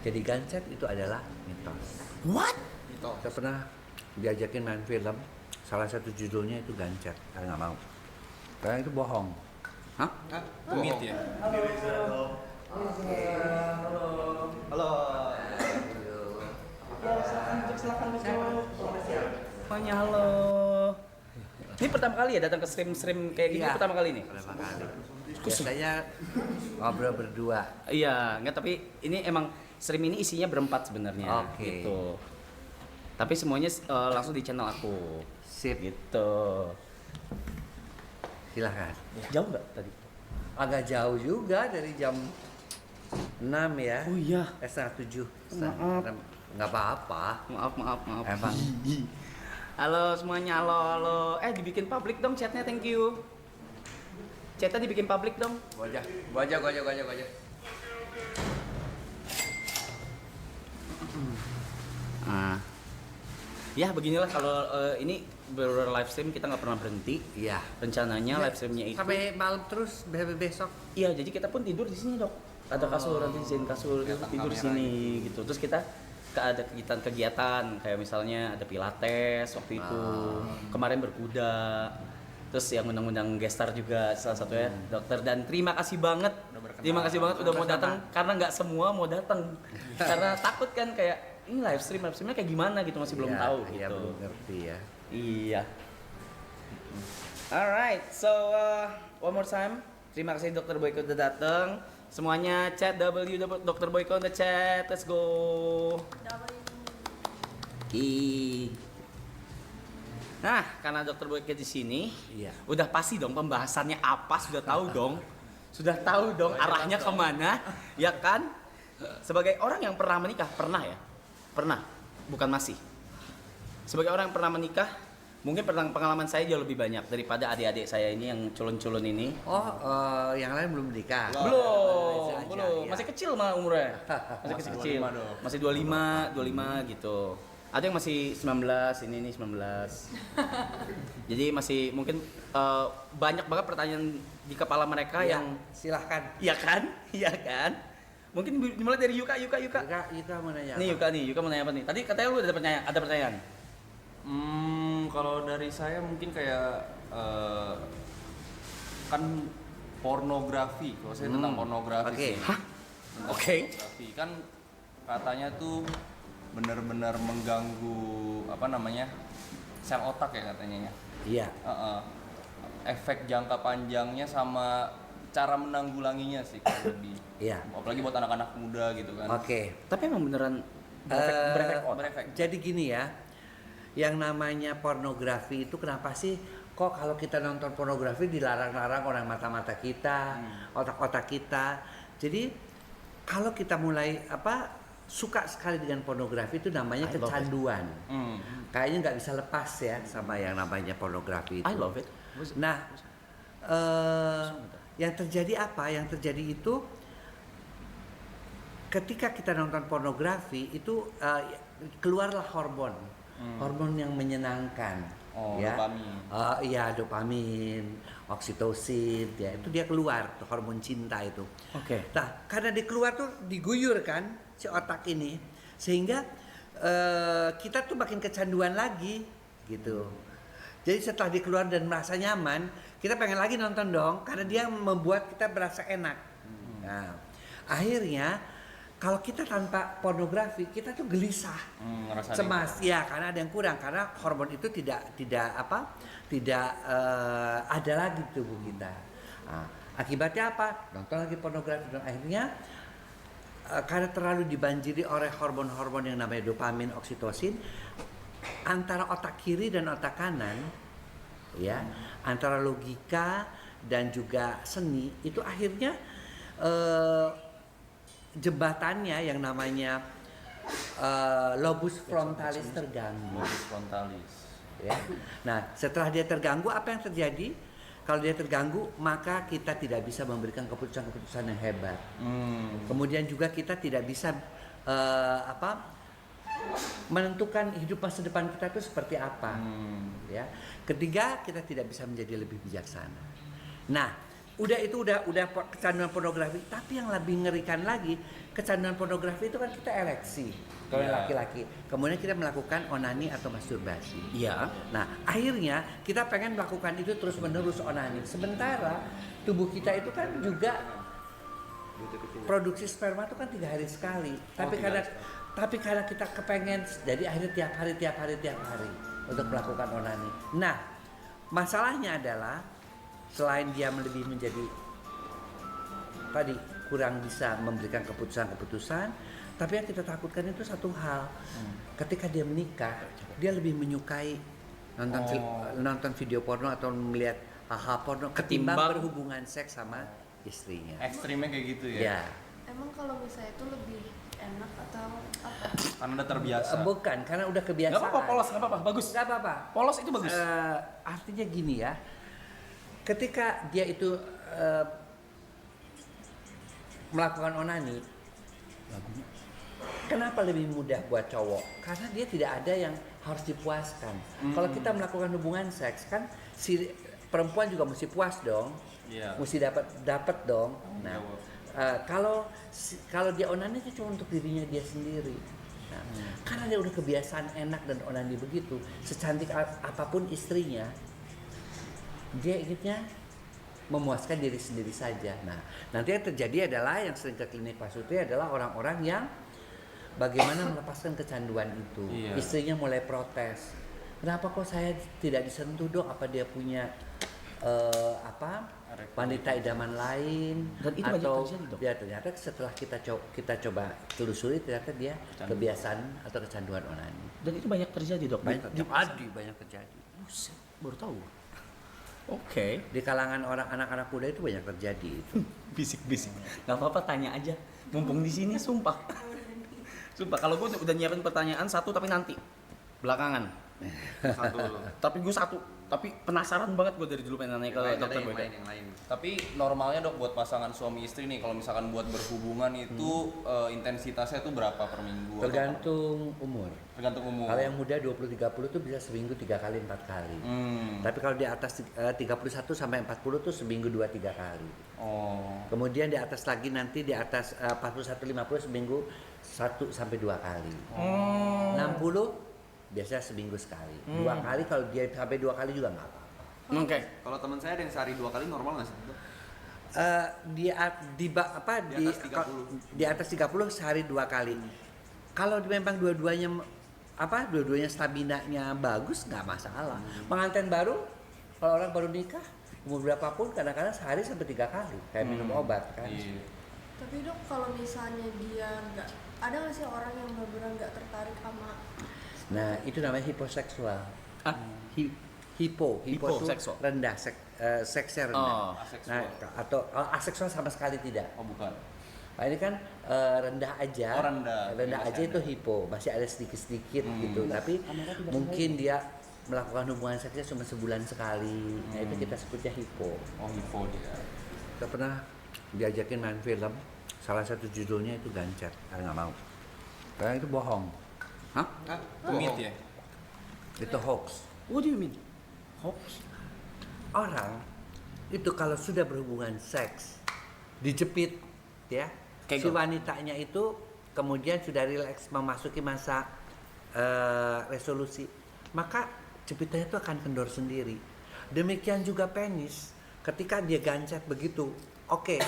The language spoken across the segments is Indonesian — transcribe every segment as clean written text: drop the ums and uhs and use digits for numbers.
Jadi gancet itu adalah mitos. What? Saya pernah diajakin main film, salah satu judulnya itu gancet. Saya nggak mau. Karena itu bohong. Hah? Mit ya. Halo. Silakan duduk. Semuanya halo. Ini pertama kali ya datang ke stream kayak gini, Iya. pertama kali nih? Pertama kali. Biasanya ngobrol berdua. Iya, enggak, tapi ini emang stream ini isinya berempat sebenarnya. Oke. Gitu. Tapi semuanya langsung di channel aku. Sip. Gitu. Silahkan. Jauh nggak tadi? Agak jauh juga dari jam 6 ya. Oh iya. Setengah 7. Maaf. Nggak apa-apa. Maaf. Emang. Halo semuanya, halo. Dibikin public dong chatnya, thank you. Chatnya dibikin public dong. Gua aja. Ya beginilah kalau ini baru live stream kita nggak pernah berhenti. Iya. Rencananya live streamnya itu. Sampai malam terus besok. Iya, jadi kita pun tidur di sini dok. Ada kasur, nanti disediain kasur, tidur di sini gitu. Terus kita ada kegiatan kayak misalnya ada pilates waktu itu, kemarin berkuda. Terus yang undang-undang gestar juga salah satunya dokter, dan terima kasih banget udah mau datang karena nggak semua mau datang karena takut kan kayak ini live streamnya kayak gimana gitu, masih belum tahu gitu. Iya, belum ngerti ya. Iya. Alright, so one more time. Terima kasih Dr. Boyko udah datang. Semuanya chat W Dr. Boyko on the chat. Let's go. Nah, karena Dr. Boyko di sini, Iya. udah pasti dong pembahasannya apa, sudah tahu dong. Sudah tahu dong arahnya kemana, ya kan? Sebagai orang yang pernah menikah, pernah ya? Pernah, bukan masih. Sebagai orang yang pernah menikah, mungkin pengalaman saya jauh lebih banyak daripada adik-adik saya ini yang culun-culun ini. Oh, yang lain belum menikah. Belum, Aja, belum. ya. Masih kecil malah umurnya. Masih kecil-kecil. 25 dong. Masih 25 gitu. Ada yang masih 19, ini nih 19. Jadi masih mungkin banyak banget pertanyaan di kepala mereka Iya, yang silahkan. iya kan? Iya kan? Mungkin dimulai dari Yuka. Yuka mau nanya Nih apa? Yuka mau nanya apa nih? Tadi katanya lu ada pertanyaan. Kalau dari saya mungkin kayak kan pornografi. Kalau saya tentang pornografi Oke. sih. Hah? Tentang Oke. pornografi kan katanya tuh benar-benar mengganggu sel otak ya katanya ya. Iya. Efek jangka panjangnya sama cara menanggulanginya sih kalau lebih. Iya. Apalagi buat anak-anak muda gitu kan. Oke. Tapi emang beneran Berefek. Jadi gini ya, yang namanya pornografi itu kenapa sih kok kalau kita nonton pornografi dilarang-larang orang mata-mata kita, otak-otak kita. Jadi kalau kita mulai suka sekali dengan pornografi itu namanya I love it. kecanduan. Hmm. Kayaknya nggak bisa lepas ya sama yang namanya pornografi itu. I love it. Nah, yang terjadi apa? Yang terjadi itu ketika kita nonton pornografi itu keluarlah hormon, hormon yang menyenangkan, Oh, ya. dopamin. Iya, dopamin, oksitosin, ya itu dia keluar tuh, hormon cinta itu. Oke. Nah, karena dia keluar tuh diguyur kan si otak ini, sehingga kita tuh makin kecanduan lagi gitu. Jadi setelah dia keluar dan merasa nyaman, kita pengen lagi nonton dong, karena dia membuat kita berasa enak. Nah, akhirnya kalau kita tanpa pornografi, kita tuh gelisah, Ngerasa cemas, ya karena ada yang kurang, karena hormon itu tidak ada lagi di tubuh kita. Nah, akibatnya apa? Nonton lagi pornografi dan akhirnya karena terlalu dibanjiri oleh hormon-hormon yang namanya dopamin, oksitosin, antara otak kiri dan otak kanan, ya, antara logika dan juga seni itu akhirnya jembatannya yang namanya lobus frontalis terganggu. Lobus frontalis. Ya. Nah, setelah dia terganggu, apa yang terjadi? Kalau dia terganggu, maka kita tidak bisa memberikan keputusan-keputusan yang hebat. Kemudian juga kita tidak bisa menentukan hidup masa depan kita itu seperti apa. Ya. Ketiga, kita tidak bisa menjadi lebih bijaksana. Nah, kecanduan pornografi, tapi yang lebih ngerikan lagi, kecanduan pornografi itu kan kita ereksi kalau yang Iya. laki-laki. Kemudian kita melakukan onani atau masturbasi. Iya. Nah, akhirnya kita pengen melakukan itu terus-menerus onani. Sementara tubuh kita itu kan juga produksi sperma itu kan 3 hari sekali. Tapi karena kita kepengen, jadi akhirnya tiap hari untuk melakukan onani. Nah, masalahnya adalah selain dia lebih menjadi tadi kurang bisa memberikan keputusan-keputusan, tapi yang kita takutkan itu satu hal. Ketika dia menikah, dia lebih menyukai nonton video porno atau melihat hal-hal porno ketimbang Ketimbang berhubungan seks sama istrinya. Ekstrimnya kayak gitu ya. Ya. Emang kalau misalnya itu lebih enak atau apa? Karena udah terbiasa. Bukan, karena udah kebiasaan. Nggak apa-apa, polos, nggak apa-apa, bagus. Nggak apa-apa. Polos itu bagus. Artinya gini ya, ketika dia itu melakukan onani, kenapa lebih mudah buat cowok? Karena dia tidak ada yang harus dipuaskan. Kalau kita melakukan hubungan seks kan si perempuan juga mesti puas dong, Iya. mesti dapat dong. Nah, Jawab. kalau dia onani itu cuma untuk dirinya dia sendiri. Nah, karena dia udah kebiasaan enak dan onani begitu, secantik apapun istrinya, dia inginnya memuaskan diri sendiri saja. Nah, nanti yang terjadi adalah yang sering ke klinik Pak Sutri adalah orang-orang yang bagaimana melepaskan kecanduan itu. Iya. Istrinya mulai protes. Kenapa kok saya tidak disentuh dok? Apa dia punya wanita idaman lain? Dan itu banyak atau terjadi, Dok. ya ternyata setelah kita coba telusuri ternyata dia kebiasaan atau kecanduan onani. Dan itu banyak terjadi, Dok. Banyak terjadi. Buset, baru tahu. Oke. Di kalangan orang anak-anak muda itu banyak terjadi itu. Bisik-bisik. Gak apa-apa, tanya aja. Mumpung di sini, sumpah. Sumpah, kalau gue udah nyiapin pertanyaan satu tapi nanti belakangan. Satu. Tapi gue satu. Tapi penasaran banget gue dari dulu pengen nanya ke dokter yang Boyka. lain. Tapi normalnya dok buat pasangan suami istri nih, kalau misalkan buat berhubungan itu intensitasnya tuh berapa per minggu? atau Tergantung umur. Tergantung umur. Kalau yang muda 20-30 tuh bisa seminggu 3 kali 4 kali. Tapi kalau di atas 31 sampai 40 tuh seminggu 2-3 kali. Oh. Kemudian di atas lagi nanti di atas 41-50 seminggu 1 sampai 2 kali. 60 biasanya seminggu sekali. 2 kali kalau dia sampai 2 kali juga nggak apa-apa. Oke. Kalau teman saya ada yang sehari 2 kali normal nggak sih? Di atas 30 sehari 2 kali. Kalau memang dua-duanya stamina-nya bagus nggak masalah. Pengantin baru kalau orang baru nikah umur berapapun kadang-kadang sehari sampai 3 kali kayak minum obat kan. Iya. Tapi dok kalau misalnya dia nggak ada nggak sih orang yang benar-benar nggak tertarik sama Nah itu namanya hiposeksual. Hipo itu Hiposeksual. rendah, seksnya rendah. Oh. Aseksual. Nah atau aseksual sama sekali tidak. Oh bukan. Nah ini kan rendah aja. Oh, rendah. Rendah Masih aja ada. itu hipo, masih ada sedikit-sedikit gitu. Tapi mungkin dia melakukan hubungan seksnya cuma sebulan sekali. Nah itu kita sebutnya hipo. Oh hipo dia. Kita pernah diajakin main film, salah satu judulnya itu Gancet, karena nggak mau. Karena itu bohong, Hah? Mit ya. itu hoax. What do you mean? Hoax? Orang itu kalau sudah berhubungan seks, dijepit, ya, si Kegel. wanitanya itu kemudian sudah rileks memasuki masa resolusi, maka jepitannya itu akan kendor sendiri. Demikian juga penis, ketika dia gancet begitu, oke,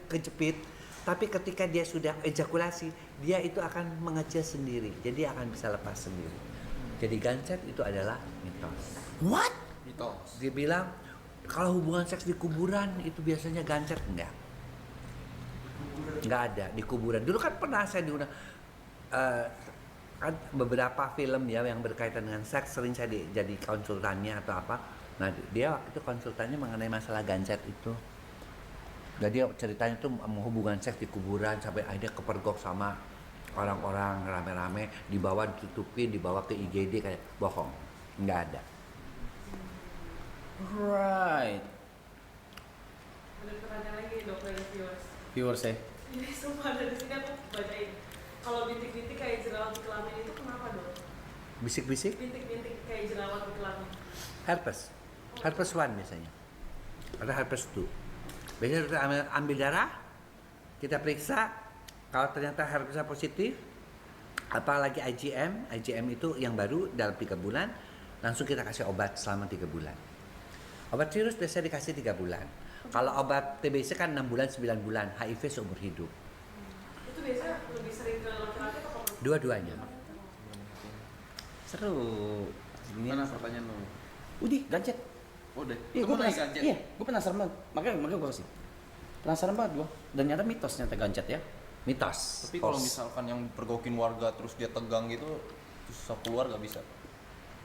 kejepit, tapi ketika dia sudah ejakulasi, dia itu akan mengecil sendiri, jadi akan bisa lepas sendiri. Jadi gancet itu adalah mitos. What? Mitos. Dia bilang kalau hubungan seks di kuburan itu biasanya gancet, enggak ada di kuburan. Dulu kan pernah saya diundang kan beberapa film ya yang berkaitan dengan seks, sering saya jadi konsultannya atau apa. Nah dia waktu itu konsultannya mengenai masalah gancet itu. Jadi ceritanya tuh hubungan seks di kuburan sampai akhirnya kepergok sama orang-orang rame-rame, dibawa ditutupin, dibawa ke IGD, kayak bohong, nggak ada. Right. Ada pertanyaan lagi dok dari viewers. Viewers ya. Ini semua dari sini aku bacain. Kalau bintik-bintik kayak jerawat di kelamin itu kenapa dok? Bisik-bisik, Bintik-bintik kayak jerawat di kelamin. herpes 1 biasanya. atau herpes 2. Biasanya dokter ambil darah, kita periksa, kalau ternyata herpesnya positif, apalagi IgM itu yang baru dalam 3 bulan, langsung kita kasih obat selama 3 bulan. Obat virus biasanya dikasih 3 bulan. Kalau obat TBC kan 6 bulan, 9 bulan, HIV seumur hidup. Itu biasanya lebih sering ke laki-laki atau perempuan? Dua-duanya. Seru. Gimana pertanyaan lo? Udah, gancet. Udah. Iya, gue Temen lagi penasaran. gancet. Iya, gue penasaran banget. Makanya gue kasih. Penasaran banget gue. Dan nyata mitos nyata gancet ya. Mitos. Tapi kalau Hoax. misalkan yang pergokin warga terus dia tegang gitu, susah keluar gak bisa.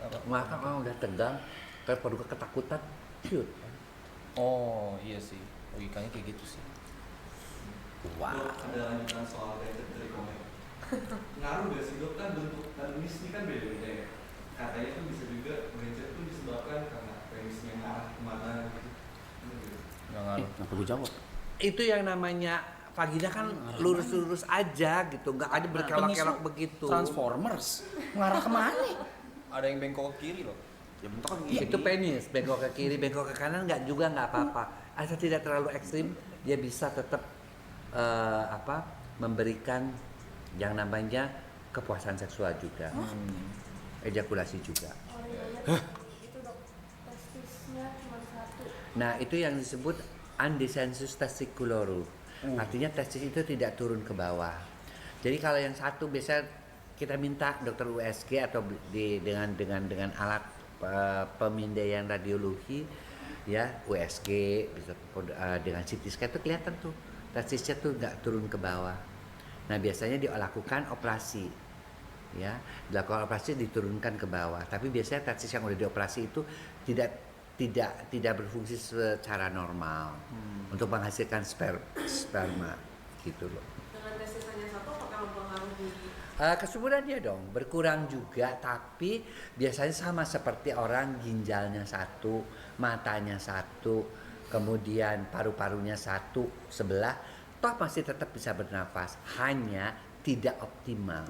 Apa? Maka udah tegang, kayak perlu ketakutan, cute. Oh iya sih, logikanya kayak gitu sih. Wah. Ada lanjutan soal gadget dari komen. Ngaruh gak sih dok, kan bentuk penis ini kan beda-beda ya. Katanya tuh bisa juga gadget tuh disebabkan karena penisnya ngarah kemana gitu. Nggak ngaruh. Kenapa gue jawab? Itu yang namanya vagina kan lurus-lurus aja gitu, nggak ada berkelok-kelok Penis lu begitu. Transformers. Mengarah kemana? Ada yang bengkok ke kiri loh. Ya bentuk kan gini. Itu penis, bengkok ke kiri, bengkok ke kanan nggak juga nggak apa-apa. Asal tidak terlalu ekstrim, dia bisa tetap memberikan yang namanya kepuasan seksual juga, ejakulasi juga. Orang banyak itu dok, testisnya cuma 1. Nah itu yang disebut undescensus testiculorum. Artinya testis itu tidak turun ke bawah. Jadi kalau yang satu biasa kita minta dokter USG atau dengan alat pemindaian radiologi ya USG bisa dengan CT scan itu kelihatan tuh testisnya tuh nggak turun ke bawah. Nah biasanya dilakukan operasi ya, dilakukan operasi diturunkan ke bawah. Tapi biasanya testis yang udah dioperasi itu tidak berfungsi secara normal untuk menghasilkan sperma gitu loh. Dengan testis hanya 1 apakah mempengaruhi? Kesuburannya dong berkurang juga, tapi biasanya sama seperti orang ginjalnya 1, matanya 1, kemudian paru-parunya 1 sebelah, toh masih tetap bisa bernafas, hanya tidak optimal.